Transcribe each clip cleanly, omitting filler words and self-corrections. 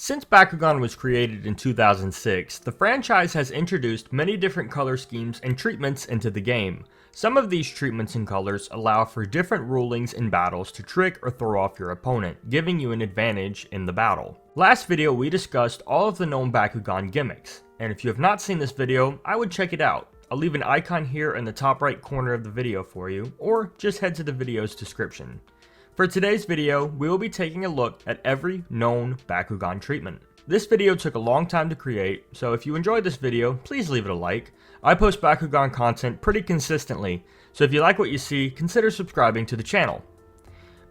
Since Bakugan was created in 2006, the franchise has introduced many different color schemes and treatments into the game. Some of these treatments and colors allow for different rulings in battles to trick or throw off your opponent, giving you an advantage in the battle. Last video we discussed all of the known Bakugan gimmicks, and if you have not seen this video, I would check it out. I'll leave an icon here in the top right corner of the video for you, or just head to the video's description. For today's video, we will be taking a look at every known Bakugan treatment. This video took a long time to create, so if you enjoyed this video, please leave it a like. I post Bakugan content pretty consistently, so if you like what you see, consider subscribing to the channel.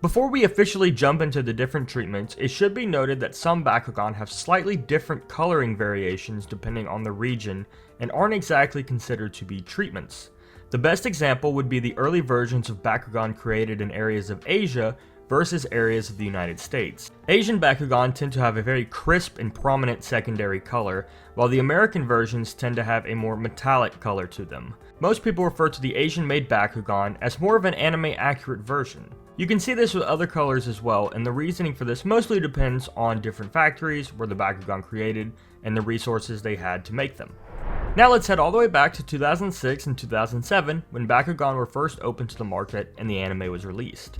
Before we officially jump into the different treatments, it should be noted that some Bakugan have slightly different coloring variations depending on the region and aren't exactly considered to be treatments. The best example would be the early versions of Bakugan created in areas of Asia versus areas of the United States. Asian Bakugan tend to have a very crisp and prominent secondary color, while the American versions tend to have a more metallic color to them. Most people refer to the Asian-made Bakugan as more of an anime-accurate version. You can see this with other colors as well, and the reasoning for this mostly depends on different factories where the Bakugan created and the resources they had to make them. Now let's head all the way back to 2006 and 2007 when Bakugan were first opened to the market and the anime was released.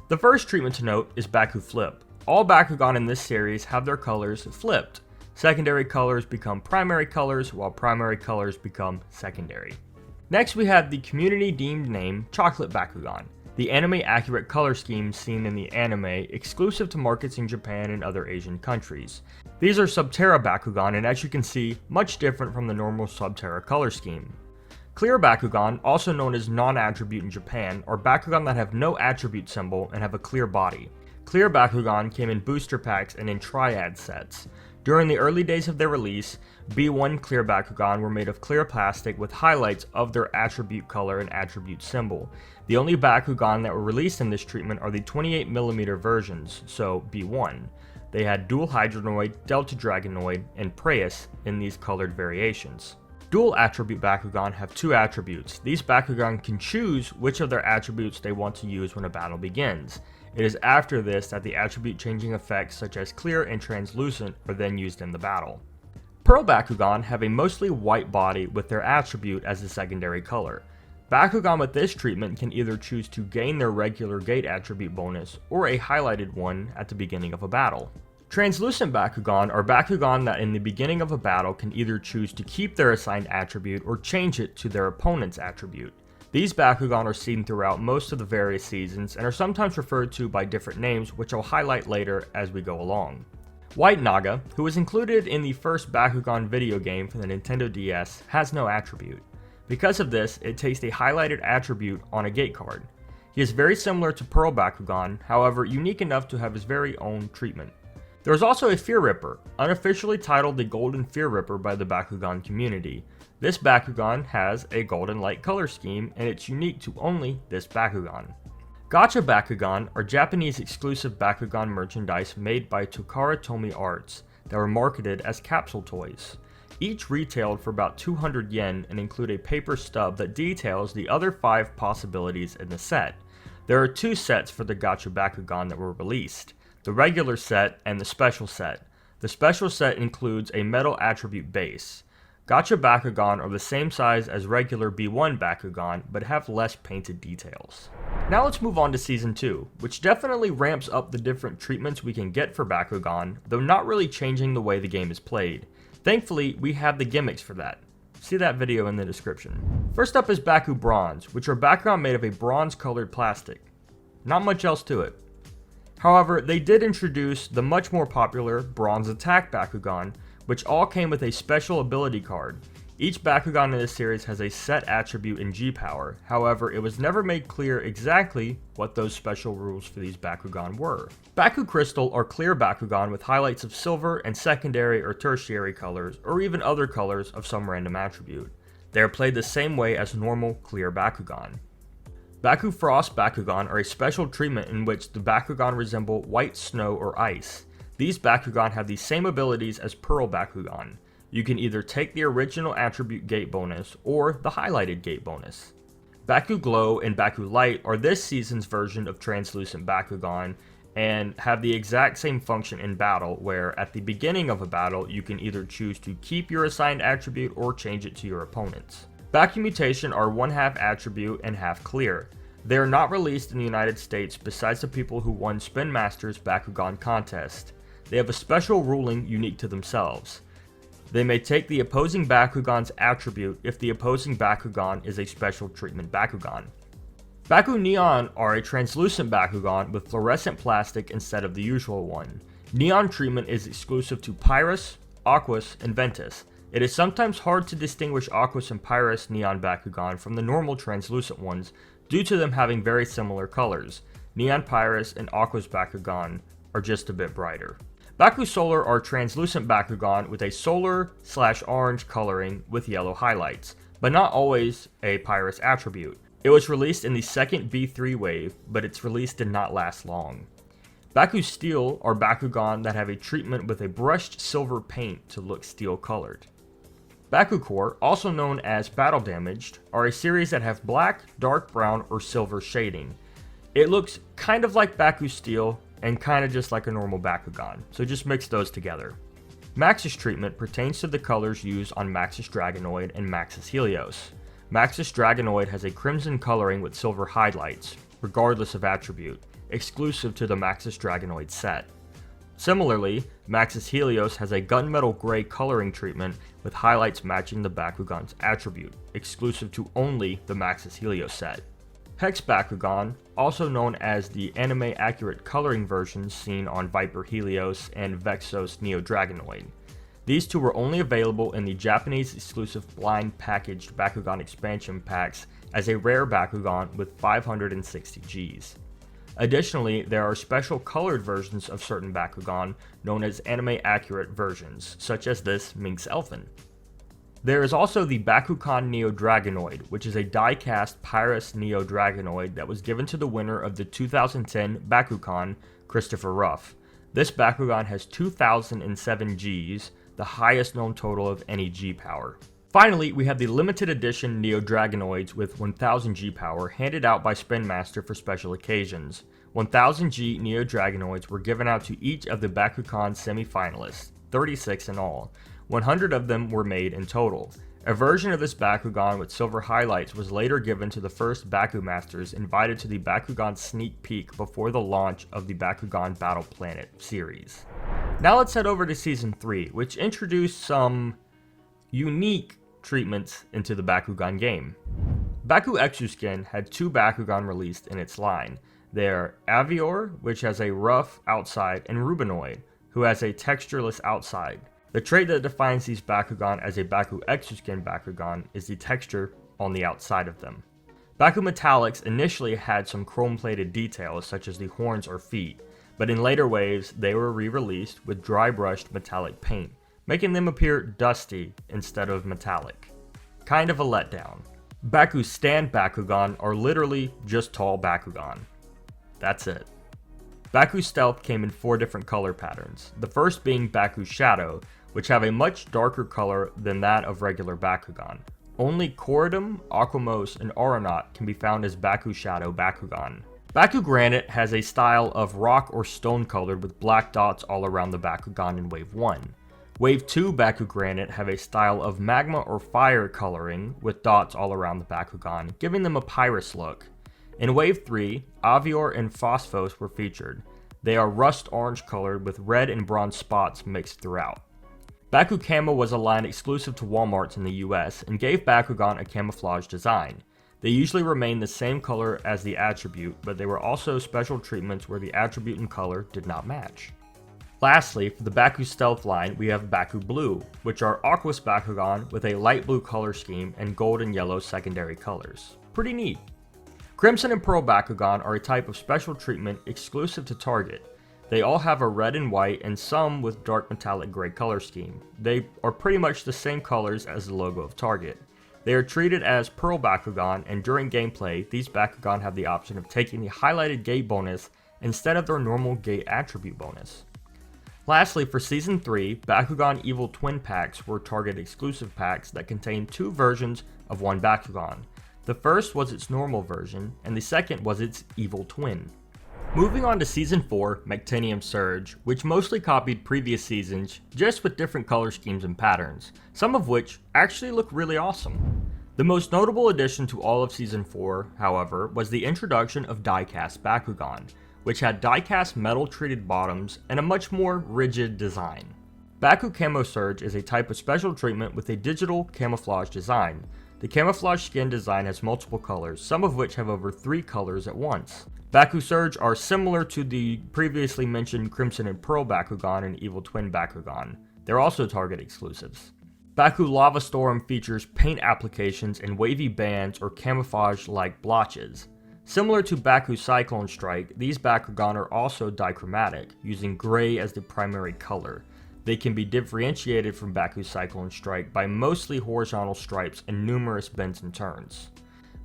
The first treatment to note is BakuFlip. All Bakugan in this series have their colors flipped. Secondary colors become primary colors while primary colors become secondary. Next we have the community deemed name Chocolate Bakugan, the anime-accurate color scheme seen in the anime exclusive to markets in Japan and other Asian countries. These are Subterra Bakugan and as you can see, much different from the normal Subterra color scheme. Clear Bakugan, also known as non-attribute in Japan, are Bakugan that have no attribute symbol and have a clear body. Clear Bakugan came in booster packs and in triad sets. During the early days of their release, B1 Clear Bakugan were made of clear plastic with highlights of their attribute color and attribute symbol. The only Bakugan that were released in this treatment are the 28mm versions, so B1. They had Dual Hydronoid, Delta Dragonoid, and Preus in these colored variations. Dual Attribute Bakugan have two attributes. These Bakugan can choose which of their attributes they want to use when a battle begins. It is after this that the attribute changing effects such as Clear and Translucent are then used in the battle. Pearl Bakugan have a mostly white body with their attribute as a secondary color. Bakugan with this treatment can either choose to gain their regular gate attribute bonus or a highlighted one at the beginning of a battle. Translucent Bakugan are Bakugan that in the beginning of a battle can either choose to keep their assigned attribute or change it to their opponent's attribute. These Bakugan are seen throughout most of the various seasons and are sometimes referred to by different names which I'll highlight later as we go along. White Naga, who was included in the first Bakugan video game for the Nintendo DS, has no attribute. Because of this, it takes a highlighted attribute on a gate card. He is very similar to Pearl Bakugan, however unique enough to have his very own treatment. There is also a Fear Ripper, unofficially titled the Golden Fear Ripper by the Bakugan community. This Bakugan has a golden light color scheme and it's unique to only this Bakugan. Gacha Bakugan are Japanese exclusive Bakugan merchandise made by Tokara Tomy Arts that were marketed as capsule toys. Each retailed for about 200 yen and include a paper stub that details the other 5 possibilities in the set. There are 2 sets for the Gacha Bakugan that were released. The regular set and the special set. The special set includes a metal attribute base. Gacha Bakugan are the same size as regular B1 Bakugan, but have less painted details. Now let's move on to Season 2, which definitely ramps up the different treatments we can get for Bakugan, though not really changing the way the game is played. Thankfully, we have the gimmicks for that. See that video in the description. First up is BakuBronze, which are Bakugan made of a bronze colored plastic. Not much else to it. However, they did introduce the much more popular Bronze Attack Bakugan, which all came with a special ability card. Each Bakugan in this series has a set attribute in G-Power, however it was never made clear exactly what those special rules for these Bakugan were. BakuCrystal are clear Bakugan with highlights of silver and secondary or tertiary colors, or even other colors of some random attribute. They are played the same way as normal clear Bakugan. BakuFrost Bakugan are a special treatment in which the Bakugan resemble white snow or ice. These Bakugan have the same abilities as Pearl Bakugan. You can either take the original attribute gate bonus or the highlighted gate bonus. BakuGlow and BakuLyte are this season's version of Translucent Bakugan and have the exact same function in battle, where at the beginning of a battle you can either choose to keep your assigned attribute or change it to your opponent's. BakuMutation are one half attribute and half clear. They are not released in the United States besides the people who won Spin Master's Bakugan contest. They have a special ruling unique to themselves. They may take the opposing Bakugan's attribute if the opposing Bakugan is a special treatment Bakugan. BakuNeon are a translucent Bakugan with fluorescent plastic instead of the usual one. Neon treatment is exclusive to Pyrus, Aquos, and Ventus. It is sometimes hard to distinguish Aquos and Pyrus Neon Bakugan from the normal translucent ones due to them having very similar colors. Neon Pyrus and Aquos Bakugan are just a bit brighter. BakuSolar are translucent Bakugan with a solar/orange coloring with yellow highlights, but not always a Pyrus attribute. It was released in the second B3 wave, but its release did not last long. BakuStealth are Bakugan that have a treatment with a brushed silver paint to look steel colored. BakuCore, also known as Battle Damaged, are a series that have black, dark brown, or silver shading. It looks kind of like BakuStealth and kind of just like a normal Bakugan, so just mix those together. Maxus treatment pertains to the colors used on Maxus Dragonoid and Maxus Helios. Maxus Dragonoid has a crimson coloring with silver highlights, regardless of attribute, exclusive to the Maxus Dragonoid set. Similarly, Maxus Helios has a gunmetal gray coloring treatment with highlights matching the Bakugan's attribute, exclusive to only the Maxus Helios set. Hex Bakugan, also known as the anime-accurate coloring versions seen on Viper Helios and Vexos Neo Dragonoid. These two were only available in the Japanese exclusive blind packaged Bakugan expansion packs as a rare Bakugan with 560 Gs. Additionally, there are special colored versions of certain Bakugan known as anime-accurate versions, such as this Minx Elfin. There is also the BakuCon Neo Dragonoid, which is a die-cast Pyrus Neo Dragonoid that was given to the winner of the 2010 BakuCon, Christopher Ruff. This Bakugan has 2007 Gs, the highest known total of any G power. Finally, we have the limited edition Neo Dragonoids with 1000 G power handed out by Spin Master for special occasions. 1000 G Neo Dragonoids were given out to each of the BakuCon semi-finalists, 36 in all. 100 of them were made in total. A version of this Bakugan with silver highlights was later given to the first Baku Masters invited to the Bakugan sneak peek before the launch of the Bakugan Battle Planet series. Now let's head over to Season 3, which introduced some unique treatments into the Bakugan game. BakuExoSkin had two Bakugan released in its line. They're Avior, which has a rough outside, and Rubinoid, who has a textureless outside. The trait that defines these Bakugan as a BakuExoSkin Bakugan is the texture on the outside of them. BakuMetallix initially had some chrome-plated details such as the horns or feet, but in later waves they were re-released with dry-brushed metallic paint, making them appear dusty instead of metallic. Kind of a letdown. Baku Stand Bakugan are literally just tall Bakugan. That's it. BakuStealth came in 4 different color patterns, the first being Baku Shadow, which have a much darker color than that of regular Bakugan. Only Corridum, Aquamos, and Aeronaut can be found as Baku Shadow Bakugan. Baku Granite has a style of rock or stone colored with black dots all around the Bakugan in Wave 1. Wave 2 Baku Granite have a style of magma or fire coloring with dots all around the Bakugan, giving them a Pyrus look. In Wave 3, Avior and Phosphos were featured. They are rust orange colored with red and bronze spots mixed throughout. BakuCamo was a line exclusive to Walmarts in the US and gave Bakugan a camouflage design. They usually remain the same color as the attribute, but they were also special treatments where the attribute and color did not match. Lastly, for the BakuStealth line, we have BakuBlue, which are Aquos Bakugan with a light blue color scheme and gold and yellow secondary colors. Pretty neat. Crimson and Pearl Bakugan are a type of special treatment exclusive to Target. They all have a red and white and some with dark metallic gray color scheme. They are pretty much the same colors as the logo of Target. They are treated as Pearl Bakugan, and during gameplay, these Bakugan have the option of taking the highlighted gate bonus instead of their normal gate attribute bonus. Lastly, for Season 3, Bakugan Evil Twin packs were Target exclusive packs that contained 2 versions of one Bakugan. The first was its normal version, and the second was its Evil Twin. Moving on to Season 4, BakuTanium Surge, which mostly copied previous seasons, just with different color schemes and patterns, some of which actually look really awesome. The most notable addition to all of Season 4, however, was the introduction of die-cast Bakugan, which had die-cast metal-treated bottoms and a much more rigid design. BakuCamo Surge is a type of special treatment with a digital camouflage design. The camouflage skin design has multiple colors, some of which have over 3 colors at once. BakuSurge are similar to the previously mentioned Crimson and Pearl Bakugan and Evil Twin Bakugan. They're also Target exclusives. BakuLavastorm features paint applications and wavy bands or camouflage-like blotches. Similar to Baku Cyclone Strike, these Bakugan are also dichromatic, using gray as the primary color. They can be differentiated from Baku Cyclone Strike by mostly horizontal stripes and numerous bends and turns.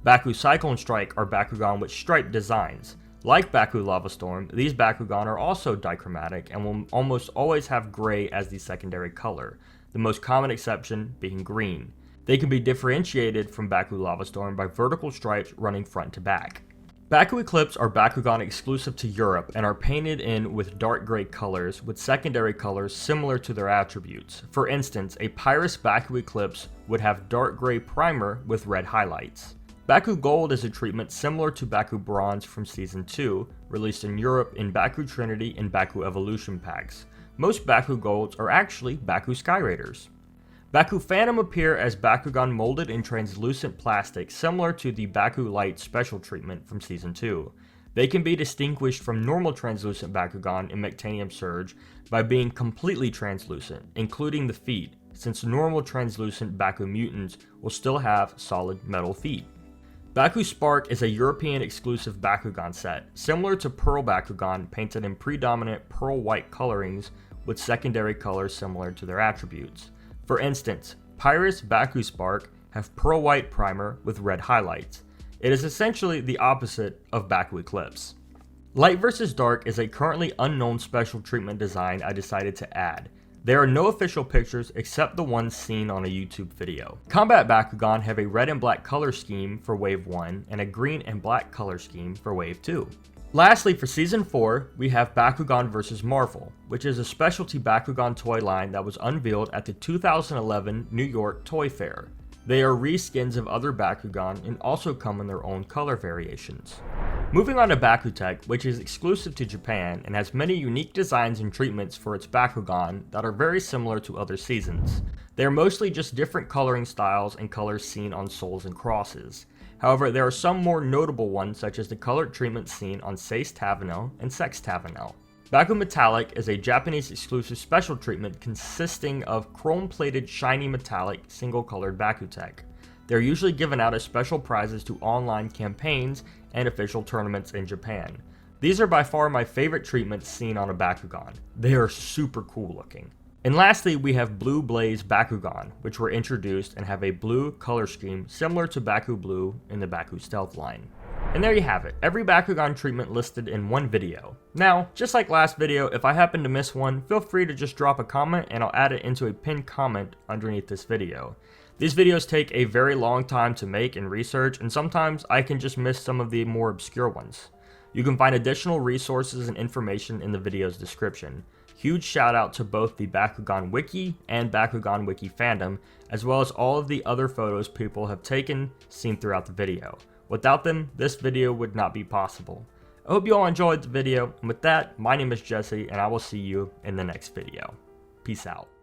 Baku Cyclone Strike are Bakugan with striped designs. Like BakuLavastorm, these Bakugan are also dichromatic and will almost always have gray as the secondary color, the most common exception being green. They can be differentiated from BakuLavastorm by vertical stripes running front to back. BakuEclipse are Bakugan exclusive to Europe and are painted in with dark gray colors with secondary colors similar to their attributes. For instance, a Pyrus BakuEclipse would have dark gray primer with red highlights. BakuGold is a treatment similar to BakuBronze from Season 2, released in Europe in Baku Trinity and Baku Evolution packs. Most BakuGolds are actually Baku Sky Raiders. BakuPhantom appear as Bakugan molded in translucent plastic similar to the Baku Lyte special treatment from Season 2. They can be distinguished from normal translucent Bakugan in BakuTanium Surge by being completely translucent, including the feet, since normal translucent BakuMutants will still have solid metal feet. BakuSpark is a European exclusive Bakugan set, similar to Pearl Bakugan painted in predominant pearl white colorings with secondary colors similar to their attributes. For instance, Pyrus BakuSpark have pearl white primer with red highlights. It is essentially the opposite of BakuEclipse. Light vs Dark is a currently unknown special treatment design I decided to add. There are no official pictures except the ones seen on a YouTube video. Combat Bakugan have a red and black color scheme for Wave 1 and a green and black color scheme for Wave 2. Lastly, for Season 4, we have Bakugan vs Marvel, which is a specialty Bakugan toy line that was unveiled at the 2011 New York Toy Fair. They are reskins of other Bakugan and also come in their own color variations. Moving on to BakuTech, which is exclusive to Japan and has many unique designs and treatments for its Bakugan that are very similar to other seasons. They are mostly just different coloring styles and colors seen on souls and crosses. However, there are some more notable ones such as the colored treatment seen on Seis Tavanel and Sex Tavanel. BakuMetallic is a Japanese exclusive special treatment consisting of chrome-plated shiny metallic single-colored BakuTech. They're usually given out as special prizes to online campaigns and official tournaments in Japan. These are by far my favorite treatments seen on a Bakugan. They are super cool looking. And lastly, we have BlueBlaze Bakugan, which were introduced and have a blue color scheme similar to Baku Blue in the BakuStealth line. And there you have it, every Bakugan treatment listed in one video. Now, just like last video, if I happen to miss one, feel free to just drop a comment and I'll add it into a pinned comment underneath this video. These videos take a very long time to make and research, and sometimes I can just miss some of the more obscure ones. You can find additional resources and information in the video's description. Huge shout out to both the Bakugan Wiki and Bakugan Wiki fandom, as well as all of the other photos people have taken seen throughout the video. Without them, this video would not be possible. I hope you all enjoyed the video, and with that, my name is Jesse, and I will see you in the next video. Peace out.